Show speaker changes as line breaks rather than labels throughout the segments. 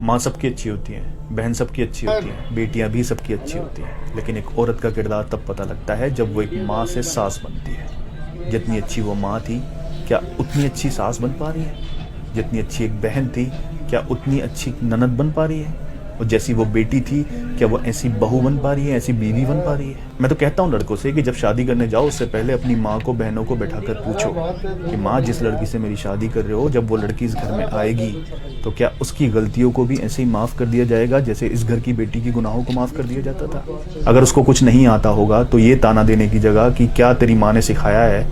माँ सबकी अच्छी होती है, बहन सबकी अच्छी होती है, बेटियां भी सबकी अच्छी होती हैं, लेकिन एक औरत का किरदार तब पता लगता है जब वो एक माँ से सास बनती है। जितनी अच्छी वो माँ थी, क्या उतनी अच्छी सास बन पा रही है? जितनी अच्छी एक बहन थी, क्या उतनी अच्छी ननद बन पा रही है? और जैसी वो बेटी थी, क्या वो ऐसी बहू बन पा रही है, ऐसी बीवी बन पा रही है? मैं तो कहता हूँ लड़कों से कि जब शादी करने जाओ उससे पहले अपनी माँ को, बहनों को बैठाकर पूछो कि माँ, जिस लड़की से मेरी शादी कर रहे हो, जब वो लड़की इस घर में आएगी तो क्या उसकी गलतियों को भी ऐसे ही माफ़ कर दिया जाएगा जैसे इस घर की बेटी की गुनाहों को माफ़ कर दिया जाता था? अगर उसको कुछ नहीं आता होगा तो ये ताना देने की जगह कि क्या तेरी माँ ने सिखाया है,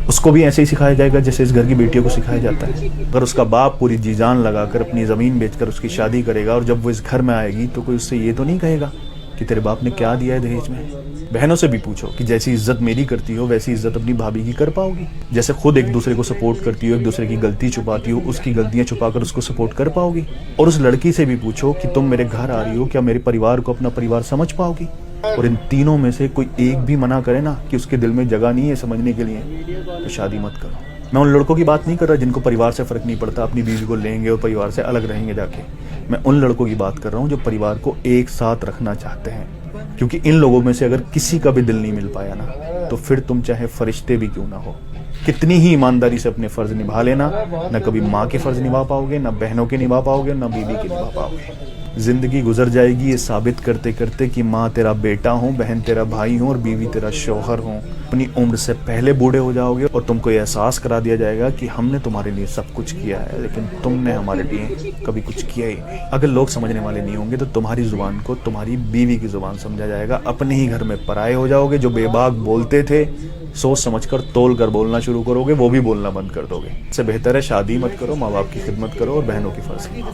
उसको भी ऐसे ही सिखाया जाएगा जैसे इस घर की बेटियों को सिखाया जाता है। अगर उसका बाप पूरी जी जान लगाकर अपनी ज़मीन बेचकर उसकी शादी करेगा और जब वो इस घर में आएगी तो कोई उससे ये तो नहीं कहेगा कि तेरे बाप ने क्या दिया है दहेज में? बहनों से भी पूछो कि जैसी इज्जत मेरी करती हो वैसी इज्जत अपनी भाभी की कर पाओगी? जैसे खुद एक दूसरे को सपोर्ट करती हो, एक दूसरे की गलती छुपाती हो, उसकी गलतियां छुपाकर उसको सपोर्ट कर पाओगी? और उस लड़की से भी पूछो कि तुम मेरे घर आ रही हो, क्या मेरे परिवार को अपना परिवार समझ पाओगी? और इन तीनों में से कोई एक भी मना करे ना कि उसके दिल में जगह नहीं है समझने के लिए, तो शादी मत करो। मैं उन लड़कों की बात नहीं कर रहा जिनको परिवार से फर्क नहीं पड़ता, अपनी बीवी को लेंगे और परिवार से अलग रहेंगे जाके। मैं उन लड़कों की बात कर रहा हूँ जो परिवार को एक साथ रखना चाहते हैं, क्योंकि इन लोगों में से अगर किसी का भी दिल नहीं मिल पाया ना, तो फिर तुम चाहे फरिश्ते भी क्यों ना हो, कितनी ही ईमानदारी से अपने फर्ज निभा लेना, न कभी माँ के फर्ज निभा पाओगे, न बहनों के निभा पाओगे, न बीवी के निभा पाओगे। जिंदगी गुजर जाएगी ये साबित करते करते कि माँ तेरा बेटा हूँ, बहन तेरा भाई हूँ और बीवी तेरा शौहर हूँ। अपनी उम्र से पहले बूढ़े हो जाओगे और तुमको ये एहसास करा दिया जाएगा कि हमने तुम्हारे लिए सब कुछ किया है, लेकिन तुमने हमारे लिए कभी कुछ किया ही नहीं। अगर लोग समझने वाले नहीं होंगे तो तुम्हारी जुबान को तुम्हारी बीवी की जुबान समझा जाएगा। अपने ही घर में पराये हो जाओगे। जो बेबाक बोलते थे, सोच समझकर तोल कर बोलना शुरू करोगे, वो भी बोलना बंद कर दोगे। इससे बेहतर है शादी मत करो, माँ बाप की खिदमत करो और बहनों की फर्ज निभाओ।